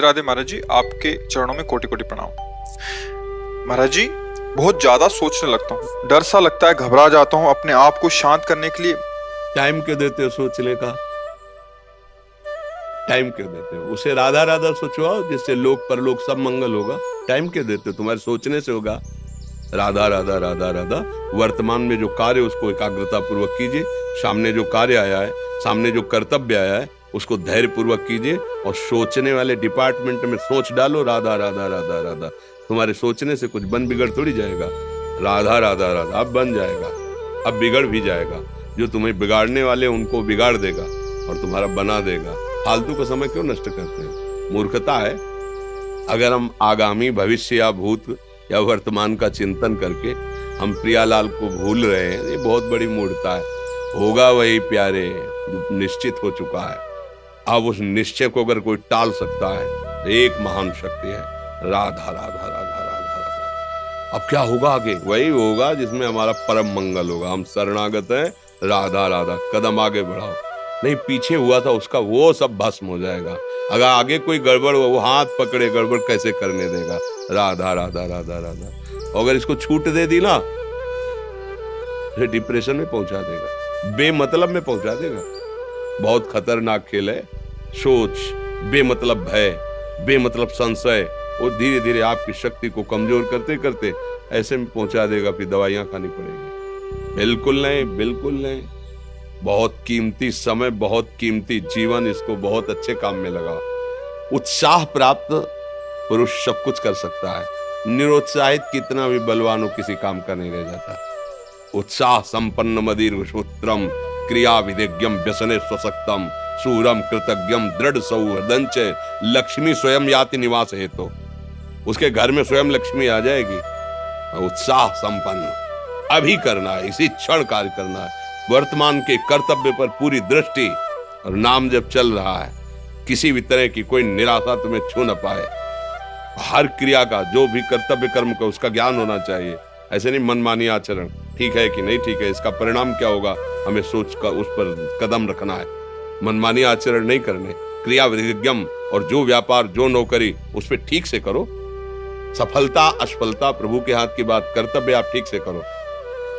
राधे महाराज जी, आपके चरणों में कोटि कोटि प्रणाम। महाराज जी, बहुत ज्यादा सोचने लगता हूँ, डर सा लगता है, घबरा जाता हूँ। अपने आप को शांत करने के लिए टाइम क्यों देते हो सोचने का? टाइम क्यों देते हो? उसे राधा राधा सोचवाओ, जिससे लोक परलोक सब मंगल होगा। टाइम क्यों देते हो? तुम्हारे सोचने से होगा। राधा राधा राधा राधा। वर्तमान में जो कार्य उसको एकाग्रता पूर्वक कीजिए। सामने जो कार्य आया है, सामने जो कर्तव्य आया है, उसको धैर्य पूर्वक कीजिए। और सोचने वाले डिपार्टमेंट में सोच डालो राधा राधा राधा राधा। तुम्हारे सोचने से कुछ बन बिगड़ थोड़ी जाएगा। राधा राधा राधा अब बन जाएगा, अब बिगड़ भी जाएगा। जो तुम्हें बिगाड़ने वाले उनको बिगाड़ देगा और तुम्हारा बना देगा। फालतू का समय क्यों नष्ट करते हैं? मूर्खता है। अगर हम आगामी भविष्य या भूत या वर्तमान का चिंतन करके हम प्रियालाल को भूल रहे हैं, ये बहुत बड़ी मूर्खता है। होगा वही प्यारे जो निश्चित हो चुका है। अब उस निश्चय को अगर कोई टाल सकता है तो एक महान शक्ति है, राधा राधा राधा राधा राधा। अब क्या होगा आगे? वही होगा जिसमें हमारा परम मंगल होगा। हम शरणागत हैं, राधा राधा। कदम आगे बढ़ाओ। नहीं, पीछे हुआ था उसका वो सब भस्म हो जाएगा। अगर आगे कोई गड़बड़ हुआ, वो हाथ पकड़े गड़बड़ कैसे करने देगा? राधा राधा राधा राधा। अगर इसको छूट दे दी ना, फिर डिप्रेशन में पहुंचा देगा, बेमतलब में पहुंचा देगा। बहुत खतरनाक खेल है। सोच, बेमतलब भय, बेमतलब संशय, वो धीरे धीरे आपकी शक्ति को कमजोर करते करते ऐसे में पहुंचा देगा, फिर दवाइयां खानी पड़ेगी। बिल्कुल नहीं, बिल्कुल नहीं। बहुत कीमती समय, बहुत कीमती जीवन, इसको बहुत अच्छे काम में लगा। उत्साह प्राप्त पुरुष सब कुछ कर सकता है। निरुत्साहित कितना भी बलवान हो, किसी काम का नहीं रह जाता। उत्साह संपन्न मदीर सूत्रम क्रिया विधिज्ञम व्यसने स्वसक्तम सूरम कृतज्ञम दृढ़ सौहृदंच लक्ष्मी स्वयं याति निवास हेतु। उसके घर में स्वयं लक्ष्मी आ जाएगी। उत्साह संपन्न अभी करना है, इसी क्षण कार्य करना है। वर्तमान के कर्तव्य पर पूरी दृष्टि और नाम जब चल रहा है, किसी भी तरह की कोई निराशा तुम्हें छू न पाए। हर क्रिया का, जो भी कर्तव्य कर्म का, उसका ज्ञान होना चाहिए। ऐसे नहीं मनमानी आचरण, ठीक है कि नहीं ठीक है, इसका परिणाम क्या होगा, हमें सोच कर उस पर कदम रखना है। मनमानी आचरण नहीं करने। क्रिया विधिज्ञम, और जो व्यापार जो नौकरी उस पर ठीक से करो। सफलता असफलता प्रभु के हाथ की बात, कर्तव्य आप ठीक से करो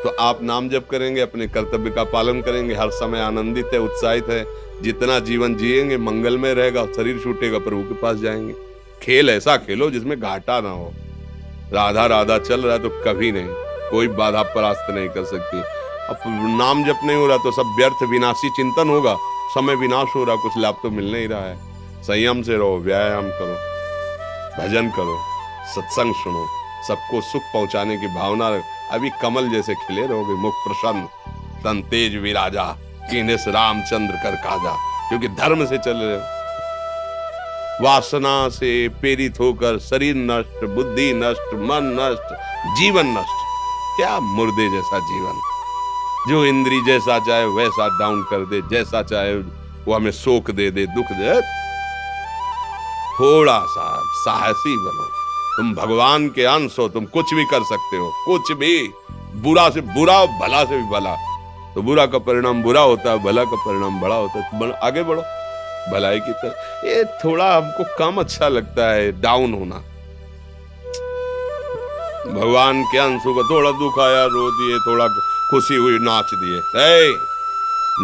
तो आप नाम जप करेंगे, अपने कर्तव्य का पालन करेंगे, हर समय आनंदित है, उत्साहित है। जितना जीवन जिएंगे मंगलमय रहेगा। शरीर छूटेगा, प्रभु के पास जाएंगे। खेल ऐसा खेलो जिसमें घाटा ना हो। राधा राधा चल रहा है तो कभी नहीं, कोई बाधा परास्त नहीं कर सकती। अब नाम जप नहीं हो रहा तो सब व्यर्थ विनाशी चिंतन होगा। समय विनाश हो रहा, कुछ लाभ तो मिल नहीं रहा है। संयम से रहो, व्यायाम करो, भजन करो, सत्संग सुनो, सबको सुख पहुंचाने की भावना। अभी कमल जैसे खिले रहोगे, मुख प्रसन्न, तन तेज विराजा, कीने से रामचंद्र कर काजा। क्योंकि धर्म से चल रहे हो। वासना से प्रेरित होकर शरीर नष्ट, बुद्धि नष्ट, मन नष्ट, जीवन नष्ट। क्या मुर्दे जैसा जीवन, जो इंद्री जैसा चाहे वैसा डाउन कर दे, जैसा चाहे वो हमें शोक दे दे, दुख दे। थोड़ा सा साहसी बनो। तुम भगवान के अंश हो, तुम कुछ भी कर सकते हो, कुछ भी। बुरा से बुरा, भला से भी भला। तो बुरा का परिणाम बुरा होता है, भला का परिणाम बड़ा होता है। तो आगे बढ़ो भलाई की तरफ। ये थोड़ा हमको कम अच्छा लगता है डाउन होना। भगवान के अंशों का थोड़ा दुख आया, रो दिए, थोड़ा खुशी हुई, नाच दिए।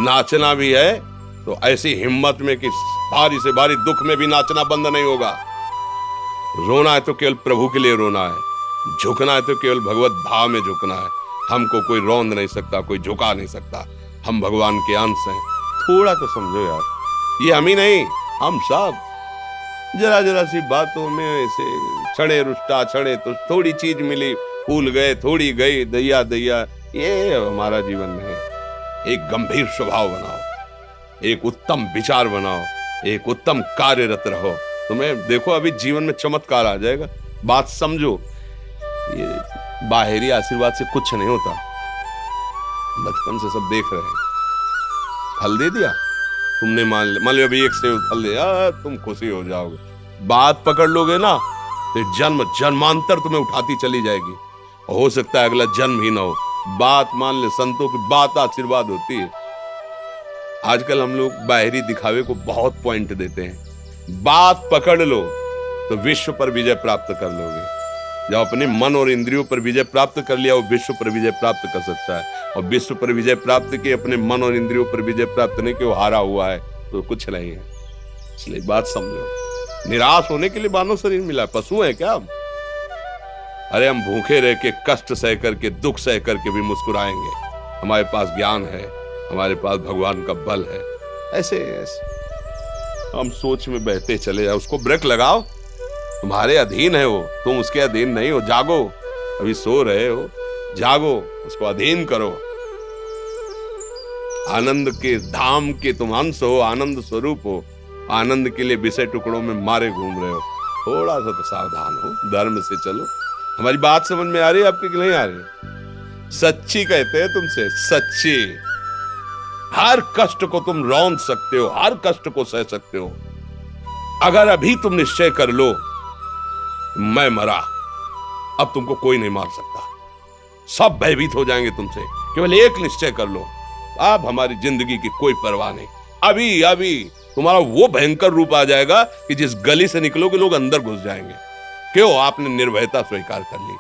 नाचना भी है तो ऐसी हिम्मत में कि भारी से भारी दुख में भी नाचना बंद नहीं होगा। रोना है तो केवल प्रभु के लिए रोना है। झुकना है तो केवल भगवत भाव में झुकना है। हमको कोई रौंद नहीं सकता, कोई झुका नहीं सकता। हम भगवान के अंश हैं। थोड़ा तो समझो यार, ये हम ही नहीं, हम सब। जरा जरा सी बातों में ऐसे क्षणे रुष्टा, क्षणे तो थोड़ी चीज मिली, फूल गए, थोड़ी गई, दैया दैया। ये हमारा जीवन नहीं। एक गंभीर स्वभाव बनाओ, एक उत्तम विचार बनाओ, एक उत्तम कार्यरत रहो। तुम्हें देखो अभी जीवन में चमत्कार आ जाएगा। बात समझो, ये बाहरी आशीर्वाद से कुछ नहीं होता। बचपन से सब देख रहे हैं। फल दे दिया तुमने, मान लो अभी एक सेब फल दिया, तुम खुशी हो जाओगे। बात पकड़ लोगे ना तो जन्म जन्मांतर तुम्हें उठाती चली जाएगी। हो सकता है अगला जन्म ही ना हो। बात मान ले, संतों की बात आशीर्वाद होती है। आजकल हम लोग बाहरी दिखावे को बहुत पॉइंट देते हैं। बात पकड़ लो, तो विश्व पर विजय प्राप्त कर लोगे। जब अपने मन और इंद्रियों पर विजय प्राप्त कर लिया, वो विश्व पर विजय प्राप्त कर सकता है। और विश्व पर विजय प्राप्त किए, अपने मन और इंद्रियों पर विजय प्राप्त नहीं कि वो हारा हुआ है, तो कुछ नहीं है। इसलिए बात समझो, निराश होने के लिए मानव शरीर मिला, पशु है क्या हम? अरे हम भूखे रह के, कष्ट सह करके, दुख सह करके भी मुस्कुराएंगे। हमारे पास ज्ञान है, हमारे पास भगवान का बल है। ऐसे हम सोच में बहते चले जाओ, उसको ब्रेक लगाओ। तुम्हारे अधीन है वो, तुम उसके अधीन नहीं हो। जागो, अभी सो रहे हो, जागो, उसको अधीन करो। आनंद के धाम के तुम अंश हो, आनंद स्वरूप हो। आनंद के लिए विषय टुकड़ों में मारे घूम रहे हो। थोड़ा सा तो सावधान हो, धर्म से चलो। हमारी बात समझ में आ रही है आपकी कि नहीं आ रही? सच्ची कहते हैं तुमसे, सच्ची। हर कष्ट को तुम रौंद सकते हो, हर कष्ट को सह सकते हो। अगर अभी तुम निश्चय कर लो मैं मरा, अब तुमको कोई नहीं मार सकता। सब भयभीत हो जाएंगे तुमसे। केवल एक निश्चय कर लो, अब हमारी जिंदगी की कोई परवाह नहीं। अभी अभी तुम्हारा वो भयंकर रूप आ जाएगा कि जिस गली से निकलोगे लोग अंदर घुस जाएंगे। क्यों? आपने निर्भयता स्वीकार कर ली।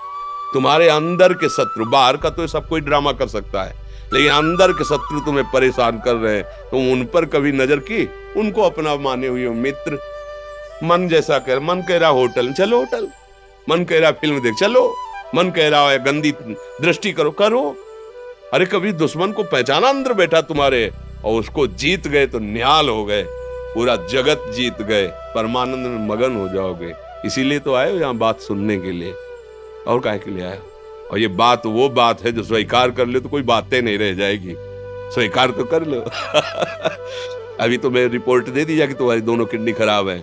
तुम्हारे अंदर के शत्रु, बाहर का तो सब कोई ड्रामा कर सकता है, लेकिन अंदर के शत्रु तुम्हें परेशान कर रहे हैं। तुम उन पर कभी नजर की? उनको अपना माने हुए मित्र। मन जैसा कर, मन कह रहा होटल चलो, होटल। मन कह रहा फिल्म देख चलो, मन कह रहा है गंदी दृष्टि करो, करो। अरे कभी दुश्मन को पहचाना अंदर बैठा तुम्हारे, और उसको जीत गए तो निहाल हो गए, पूरा जगत जीत गए, परमानंद में मगन हो जाओगे। इसीलिए तो आए हो यहाँ बात सुनने के लिए, और काहे के लिए आए हो? और ये बात वो बात है जो स्वीकार कर ले तो कोई बातें नहीं रह जाएगी। स्वीकार तो कर लो। अभी तो मैं रिपोर्ट दे दी जा कि तुम्हारी दोनों किडनी खराब है,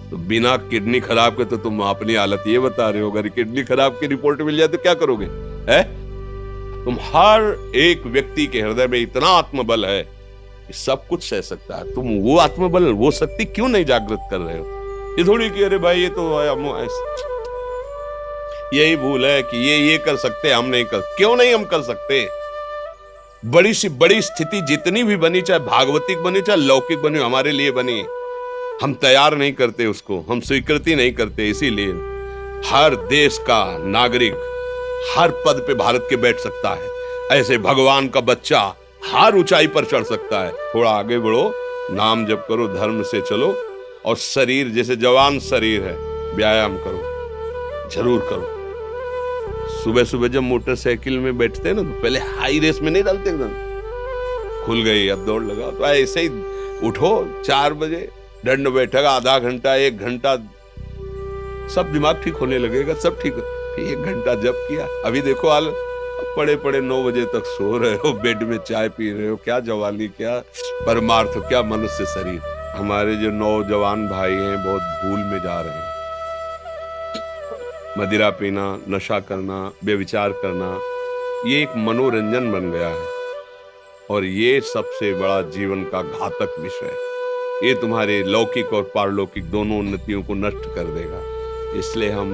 तो बिना किडनी खराब के तो तुम अपनी हालत ये बता रहे हो। अगर किडनी खराब की रिपोर्ट मिल जाए तो क्या करोगे? है तुम हर एक व्यक्ति के हृदय में इतना आत्मबल है कि सब कुछ सह सकता है। तुम वो आत्मबल, वो शक्ति क्यों नहीं जागृत कर रहे हो? ये थोड़ी कि अरे भाई ये तो यही भूल है कि ये कर सकते, हम नहीं कर। क्यों नहीं हम कर सकते? बड़ी सी बड़ी स्थिति जितनी भी बनी, चाहे भागवतिक बनी चाहे लौकिक बनी, हमारे लिए बनी, हम तैयार नहीं करते उसको, हम स्वीकृति नहीं करते। इसीलिए हर देश का नागरिक हर पद पे भारत के बैठ सकता है। ऐसे भगवान का बच्चा हर ऊंचाई पर चढ़ सकता है। थोड़ा आगे बढ़ो, नाम जप करो, धर्म से चलो, और शरीर जैसे जवान शरीर है, व्यायाम करो, जरूर करो। सुबह सुबह जब मोटरसाइकिल में बैठते हैं ना, तो पहले हाई रेस में नहीं डालते, एकदम खुल गई अब दौड़ लगा, तो ऐसे ही उठो 4 बजे, दंड बैठक आधा घंटा 1 घंटा, सब दिमाग ठीक होने लगेगा, सब ठीक। 1 घंटा जप किया, अभी देखो हाल, पड़े पड़े 9 बजे तक सो रहे हो, बेड में चाय पी रहे हो। क्या जवानी, क्या परमार्थ, क्या मनुष्य शरीर। हमारे जो नौजवान भाई हैं बहुत भूल में जा रहे हैं। मदिरा पीना, नशा करना, व्यभिचार करना, ये एक मनोरंजन बन गया है, और ये सबसे बड़ा जीवन का घातक विषय है। ये तुम्हारे लौकिक और पारलौकिक दोनों उन्नतियों को नष्ट कर देगा। इसलिए हम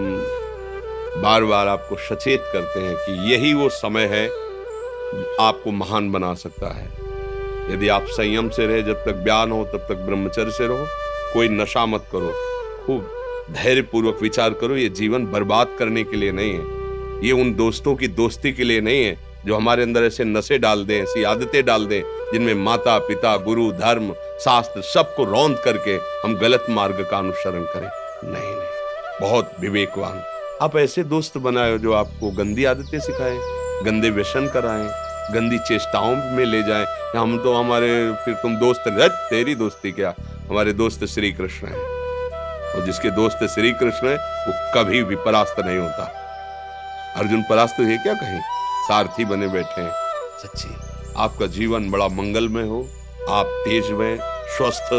बार बार आपको सचेत करते हैं कि यही वो समय है आपको महान बना सकता है। यदि आप संयम से रहे, जब तक ज्ञान हो तब तक ब्रह्मचर्य से रहो, कोई नशा मत करो, खूब धैर्य पूर्वक विचार करो। ये जीवन बर्बाद करने के लिए नहीं है, ये उन दोस्तों की दोस्ती के लिए नहीं है जो हमारे अंदर ऐसे नशे डाल दें, ऐसी आदतें डाल दें जिनमें माता पिता, गुरु, धर्म, शास्त्र सबको रौंद करके हम गलत मार्ग का अनुसरण करें। नहीं, बहुत विवेकवान आप ऐसे दोस्त बनाए जो आपको गंदी आदतें सिखाएं, गंदे व्यसन कराएं, गंदी चेष्टाओं में ले जाएं। हम तो हमारे, फिर तुम दोस्त, तेरी दोस्ती क्या, हमारे दोस्त श्री कृष्ण है, और जिसके दोस्त श्री कृष्ण है वो कभी भी परास्त नहीं होता। अर्जुन परास्त है क्या कहीं? सारथी बने बैठे हैं। सच्ची आपका जीवन बड़ा मंगलमय हो, आप तेज में स्वस्थ,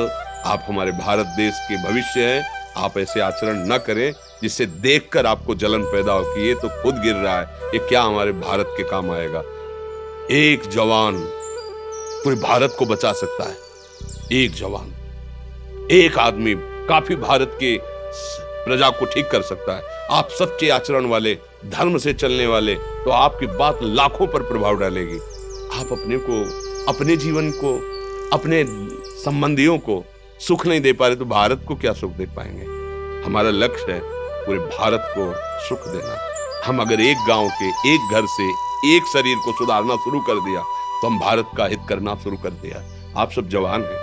आप हमारे भारत देश के भविष्य हैं। आप ऐसे आचरण न करें जिससे देखकर आपको जलन पैदा हो कि ये तो खुद गिर रहा है, ये क्या हमारे भारत के काम आएगा। एक जवान पूरे भारत को बचा सकता है, एक जवान, एक आदमी काफी भारत के प्रजा को ठीक कर सकता है। आप सच्चे आचरण वाले, धर्म से चलने वाले, तो आपकी बात लाखों पर प्रभाव डालेगी। आप अपने को, अपने जीवन को, अपने संबंधियों को सुख नहीं दे पा रहे तो भारत को क्या सुख दे पाएंगे? हमारा लक्ष्य है पूरे भारत को सुख देना। हम अगर एक गांव के एक घर से एक शरीर को सुधारना शुरू कर दिया तो हम भारत का हित करना शुरू कर दिया। आप सब जवान हैं,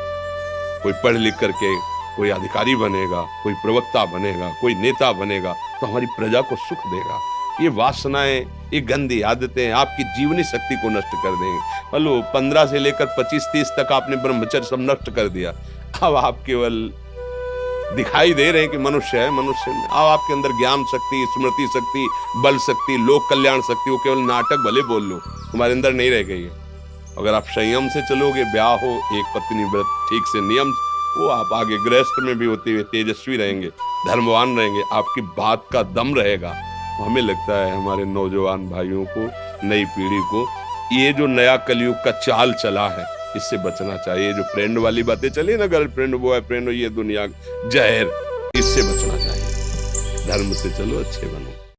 कोई पढ़ लिख करके कोई अधिकारी बनेगा, कोई प्रवक्ता बनेगा, कोई नेता बनेगा तो हमारी प्रजा को सुख देगा। ये वासनाएं, ये गंदी आदतें आपकी जीवनी शक्ति को नष्ट कर देंगे। हेलो 15 से लेकर 25-30 तक आपने ब्रह्मचर्य सब नष्ट कर दिया। अब आप केवल दिखाई दे रहे हैं कि मनुष्य है, मनुष्य में अब आपके अंदर ज्ञान शक्ति, स्मृति शक्ति, बल शक्ति, लोक कल्याण शक्ति, वो केवल नाटक भले बोल लो, तुम्हारे अंदर नहीं रह गई है। अगर आप संयम से चलोगे, ब्याह हो, एक पत्नी व्रत ठीक से नियम, वो आप आगे गृहस्थ में भी होते हुए तेजस्वी रहेंगे, धर्मवान रहेंगे, आपकी बात का दम रहेगा। हमें लगता है हमारे नौजवान भाइयों को, नई पीढ़ी को, ये जो नया कलयुग का चाल चला है इससे बचना चाहिए। जो फ्रेंड वाली बातें चली ना, गर्लफ्रेंड बॉयफ्रेंड, ये दुनिया जहर, इससे बचना चाहिए। धर्म से चलो, अच्छे बनो।